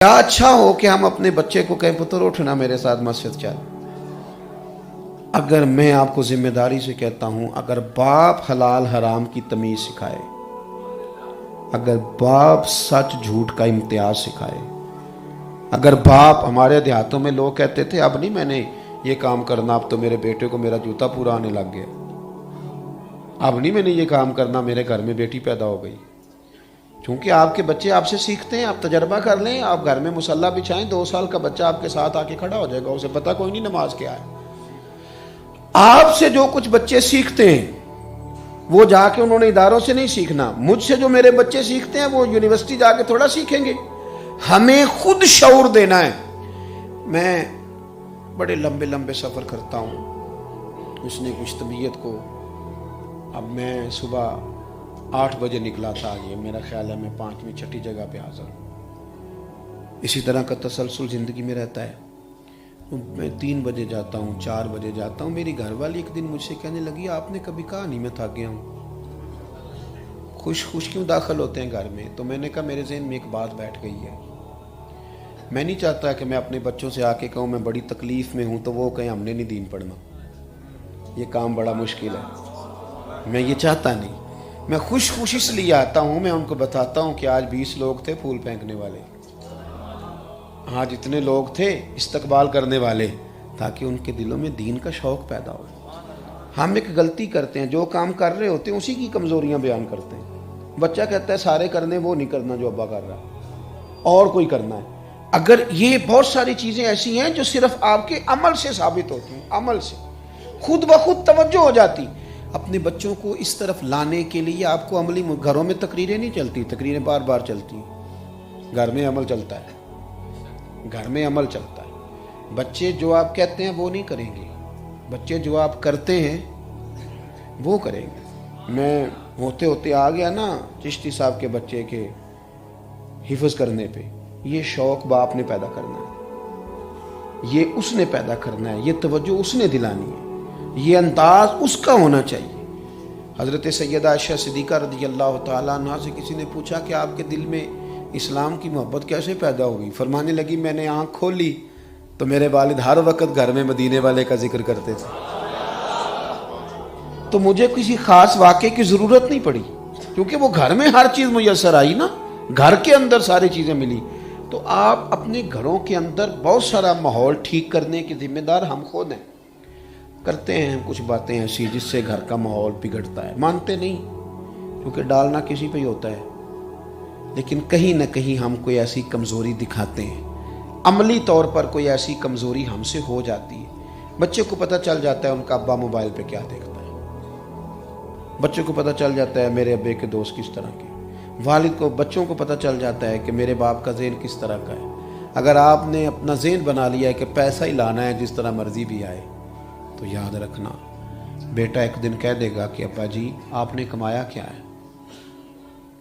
क्या अच्छा हो कि हम अपने बच्चे को कहें पुत्र उठना मेरे साथ मस्जिद चल। अगर मैं आपको जिम्मेदारी से कहता हूं, अगर बाप हलाल हराम की तमीज सिखाए, अगर बाप सच झूठ का इम्तियाज सिखाए, अगर बाप, हमारे देहातों में लोग कहते थे अब नहीं मैंने ये काम करना, अब तो मेरे बेटे को मेरा जूता पूरा आने लग गया, अब नहीं मैंने ये काम करना, मेरे घर में बेटी पैदा हो गई। क्योंकि आपके बच्चे आपसे सीखते हैं। आप तजर्बा कर लें, आप घर में मुसल्ला बिछाएं, 2 साल का बच्चा आपके साथ आके खड़ा हो जाएगा, उसे पता कोई नहीं नमाज क्या है। आपसे जो कुछ बच्चे सीखते हैं वो जाके उन्होंने इदारों से नहीं सीखना। मुझसे जो मेरे बच्चे सीखते हैं वो यूनिवर्सिटी जाके थोड़ा सीखेंगे। हमें खुद शऊर देना है। मैं बड़े लंबे लंबे सफर करता हूँ, उसने कुछ तबीयत को, अब मैं सुबह 8 बजे निकला था, ये मेरा ख्याल है मैं 5वीं 6ठी जगह पे हाजिर हूँ। इसी तरह का तसलसल ज़िंदगी में रहता है। मैं 3 बजे जाता हूँ, 4 बजे जाता हूँ। मेरी घरवाली एक दिन मुझसे कहने लगी आपने कभी कहा नहीं मैं थक गया हूँ, खुश क्यों दाखिल होते हैं घर में। तो मैंने कहा मेरे ज़हन में एक बात बैठ गई है, मैं नहीं चाहता कि मैं अपने बच्चों से आके कहूँ मैं बड़ी तकलीफ़ में हूँ तो वो कहें हमने नहीं दीन पढ़ना, ये काम बड़ा मुश्किल है। मैं ये चाहता नहीं। मैं खुश इसलिए आता हूँ, मैं उनको बताता हूँ कि आज 20 लोग थे फूल फेंकने वाले, आज इतने लोग थे इस्तकबाल करने वाले, ताकि उनके दिलों में दीन का शौक़ पैदा हो। हम एक गलती करते हैं, जो काम कर रहे होते हैं उसी की कमज़ोरियाँ बयान करते हैं। बच्चा कहता है सारे करने, वो नहीं करना जो अब्बा कर रहा है, और कोई करना है। अगर ये बहुत सारी चीज़ें ऐसी हैं जो सिर्फ आपके अमल से साबित होती हैं, अमल से खुद ब खुद तवज्जो हो जाती। अपने बच्चों को इस तरफ लाने के लिए आपको अमली, घरों में तकरीरें नहीं चलती, तकरीरें बार बार चलती हैं, घर में अमल चलता है, घर में अमल चलता है। बच्चे जो आप कहते हैं वो नहीं करेंगे, बच्चे जो आप करते हैं वो करेंगे। मैं होते होते आ गया ना चिश्ती साहब के बच्चे के हिफ्ज़ करने पे। ये शौक़ बाप ने पैदा करना है, ये उसने पैदा करना है, ये तवज्जो उसने दिलानी है, ये अंदाज उसका होना चाहिए। हज़रत सैयदा आयशा सिद्दीक़ा रज़ियल्लाहु ताला अन्हा से किसी ने पूछा कि आपके दिल में इस्लाम की मोहब्बत कैसे पैदा हो गई। फरमाने लगी मैंने आँख खोली तो मेरे वालिद हर वक्त घर में मदीने वाले का जिक्र करते थे, तो मुझे किसी ख़ास वाक़े की ज़रूरत नहीं पड़ी, क्योंकि वो घर में हर चीज़ मुयस्सर आई ना, घर के अंदर सारी चीज़ें मिली। तो आप अपने घरों के अंदर बहुत सारा माहौल ठीक करने की जिम्मेदार हम खुद हैं। करते हैं कुछ बातें ऐसी जिससे घर का माहौल बिगड़ता है, मानते नहीं, क्योंकि डालना किसी पे ही होता है, लेकिन कहीं ना कहीं हम कोई ऐसी कमज़ोरी दिखाते हैं, अमली तौर पर कोई ऐसी कमज़ोरी हमसे हो जाती है। बच्चे को पता चल जाता है उनका अब्बा मोबाइल पे क्या देखता है, बच्चे को पता चल जाता है मेरे अब्बे के दोस्त किस तरह के, वालिद को, बच्चों को पता चल जाता है कि मेरे बाप का ज़हन किस तरह का है। अगर आपने अपना ज़हन बना लिया है कि पैसा ही लाना है जिस तरह मर्जी भी आए, तो याद रखना बेटा एक दिन कह देगा कि अब्बा जी आपने कमाया क्या है।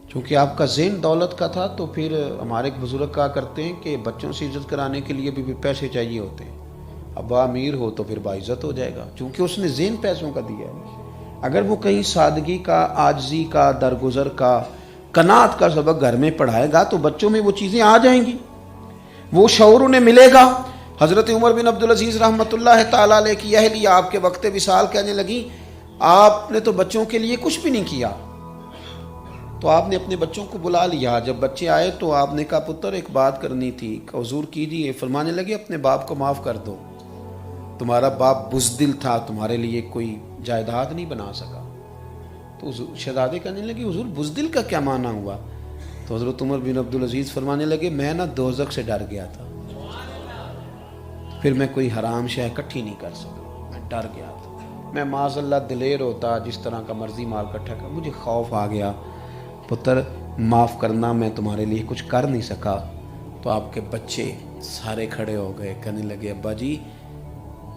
क्योंकि आपका ज़हन दौलत का था, तो फिर हमारे एक बुजुर्ग कहा करते हैं कि बच्चों से इज्जत कराने के लिए भी पैसे चाहिए होते हैं। अब्बा अमीर हो तो फिर बाइज्जत हो जाएगा, क्योंकि उसने ज़हन पैसों का दिया है। अगर वो कहीं सादगी का, आजिज़ी का, दरगुजर का, कनात का सबक घर में पढ़ाएगा तो बच्चों में वो चीज़ें आ जाएंगी, वो शऊर उन्हें मिलेगा। हज़रत उमर बिन अब्दुल अजीज़ रहमतुल्लाह ताला अलैह की अहलिया आपके वक्त विसाल कहने लगी आपने तो बच्चों के लिए कुछ भी नहीं किया। तो आपने अपने बच्चों को बुला लिया। जब बच्चे आए तो आपने कहा पुत्र एक बात करनी थी, हुजूर कीजिए। फरमाने लगे अपने बाप को माफ़ कर दो, तुम्हारा बाप बुज़दिल था, तुम्हारे लिए कोई जायदाद नहीं बना सका। तो शहजादे कहने लगे हुजूर बुज़दिल का क्या माना हुआ। तो हज़रत उमर बिन अब्दुल अजीज़ फरमाने लगे मैं ना दोज़ख से डर गया था, फिर मैं कोई हराम शय इकट्ठी नहीं कर सका, मैं डर गया था। मैं माज़अल्लाह दिलेर होता, जिस तरह का मर्जी माल इकट्ठा कर, मुझे खौफ आ गया। पुत्र माफ़ करना, मैं तुम्हारे लिए कुछ कर नहीं सका। तो आपके बच्चे सारे खड़े हो गए, कहने लगे अब्बा जी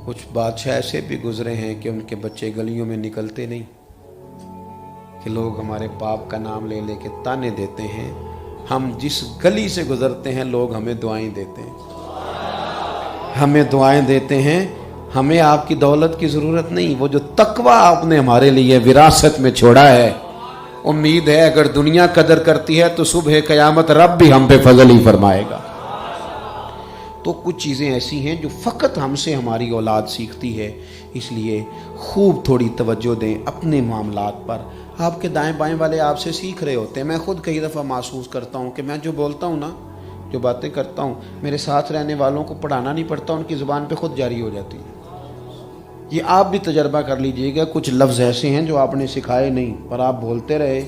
कुछ बादशाह ऐसे भी गुजरे हैं कि उनके बच्चे गलियों में निकलते नहीं, कि लोग हमारे बाप का नाम ले लेके ताने देते हैं, हम जिस गली से गुजरते हैं लोग हमें दुआएं देते हैं, हमें दुआएं देते हैं, हमें आपकी दौलत की ज़रूरत नहीं। वो जो तकवा आपने हमारे लिए विरासत में छोड़ा है, उम्मीद है अगर दुनिया कदर करती है तो सुबह क़यामत रब भी हम पे फजल ही फरमाएगा। تو کچھ چیزیں ایسی ہیں جو فقط ہم سے ہماری اولاد سیکھتی ہے، اس لیے خوب تھوڑی توجہ دیں اپنے معاملات پر۔ آپ کے دائیں بائیں والے آپ سے سیکھ رہے ہوتے ہیں۔ میں خود کئی دفعہ محسوس کرتا ہوں کہ میں جو بولتا ہوں نا، جو باتیں کرتا ہوں، میرے ساتھ رہنے والوں کو پڑھانا نہیں پڑتا، ان کی زبان پہ خود جاری ہو جاتی ہے۔ یہ آپ بھی تجربہ کر لیجئے گا، کچھ لفظ ایسے ہیں جو آپ نے سکھائے نہیں، پر آپ بولتے رہے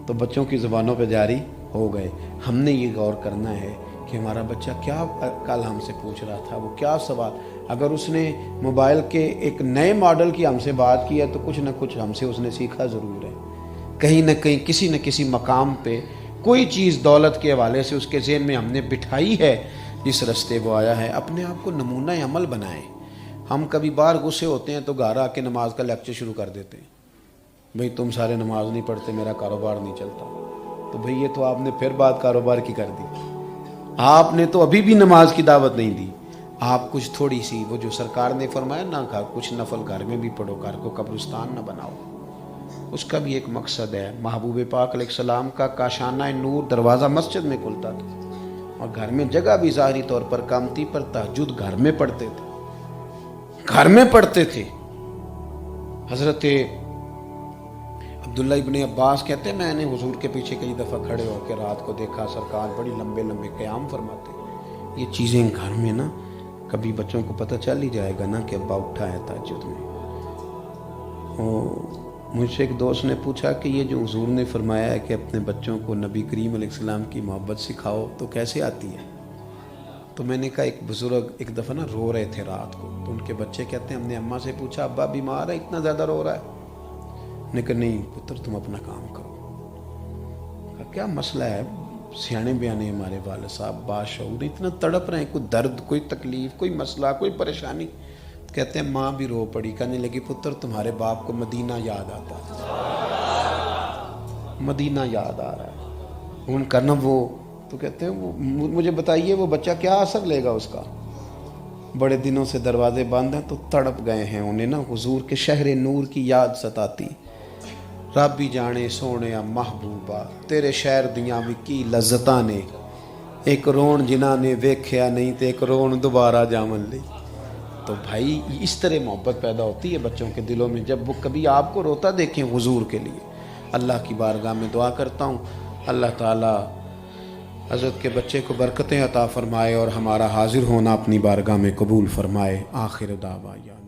تو بچوں کی زبانوں پہ جاری ہو گئے۔ ہم نے یہ غور کرنا ہے کہ ہمارا بچہ کیا کل ہم سے پوچھ رہا تھا، وہ کیا سوال، اگر اس نے موبائل کے ایک نئے ماڈل کی ہم سے بات کی ہے تو کچھ نہ کچھ ہم سے اس نے سیکھا ضرور ہے۔ کہیں نہ کہیں کسی نہ کسی مقام پہ کوئی چیز دولت کے حوالے سے اس کے ذہن میں ہم نے بٹھائی ہے، جس رستے وہ آیا ہے۔ اپنے آپ کو نمونہ عمل بنائیں۔ ہم کبھی باہر غصے ہوتے ہیں تو گھر آ کے نماز کا لیکچر شروع کر دیتے ہیں، بھئی تم سارے نماز نہیں پڑھتے، میرا کاروبار نہیں چلتا۔ تو بھئی یہ تو آپ نے پھر بات کاروبار کی کر دی، آپ نے تو ابھی بھی نماز کی دعوت نہیں دی۔ آپ کچھ تھوڑی سی، وہ جو سرکار نے فرمایا نہ، کچھ نفل گھر میں بھی پڑھو، گھر کو قبرستان نہ بناؤ، اس کا بھی ایک مقصد ہے۔ محبوب پاک علیہ السلام کا کاشانہ نور دروازہ مسجد میں کھلتا تھا، اور گھر میں جگہ بھی ظاہری طور پر کم تھی، پر تہجد گھر میں پڑھتے تھے، گھر میں پڑھتے تھے۔ حضرت عبداللہ ابن عباس کہتے ہیں میں نے حضور کے پیچھے کئی دفعہ کھڑے ہو کے رات کو دیکھا، سرکار بڑی لمبے لمبے قیام فرماتے۔ یہ چیزیں گھر میں نا، کبھی بچوں کو پتہ چل ہی جائے گا نا کہ ابا اٹھا ہے تہجد میں۔ مجھ سے ایک دوست نے پوچھا کہ یہ جو حضور نے فرمایا ہے کہ اپنے بچوں کو نبی کریم علیہ السلام کی محبت سکھاؤ، تو کیسے آتی ہے؟ تو میں نے کہا ایک بزرگ ایک دفعہ نا رو رہے تھے رات کو، تو ان کے بچے کہتے ہیں ہم نے اماں سے پوچھا ابا بیمار ہے اتنا زیادہ رو رہا ہے؟ نے کہا نہیں پتر تم اپنا کام کرو۔ کہا کیا مسئلہ ہے؟ سیانے بیانے ہمارے والد صاحب باشعور اتنا تڑپ رہے ہیں، کوئی درد، کوئی تکلیف، کوئی مسئلہ، کوئی پریشانی؟ کہتے ہیں ماں بھی رو پڑی، کہنے لگی پتر تمہارے باپ کو مدینہ یاد آتا ہے، مدینہ یاد آ رہا ہے ان کا نا وہ۔ تو کہتے ہیں وہ مجھے بتائیے وہ بچہ کیا اثر لے گا اس کا؟ بڑے دنوں سے دروازے بند ہیں تو تڑپ گئے ہیں، انہیں نا حضور کے شہر نور کی یاد ستاتی۔ رب بھی جانے سونے محبوبہ تیرے شہر دیاں بھی کی لذتاں نے، ایک رون جنہاں نے ویکھیا نہیں تے ایک رون دوبارہ جامن لی۔ تو بھائی اس طرح محبت پیدا ہوتی ہے بچوں کے دلوں میں جب وہ کبھی آپ کو روتا دیکھیں حضور کے لیے۔ اللہ کی بارگاہ میں دعا کرتا ہوں اللہ تعالیٰ حضرت کے بچے کو برکتیں عطا فرمائے اور ہمارا حاضر ہونا اپنی بارگاہ میں قبول فرمائے۔ آخر دعوانا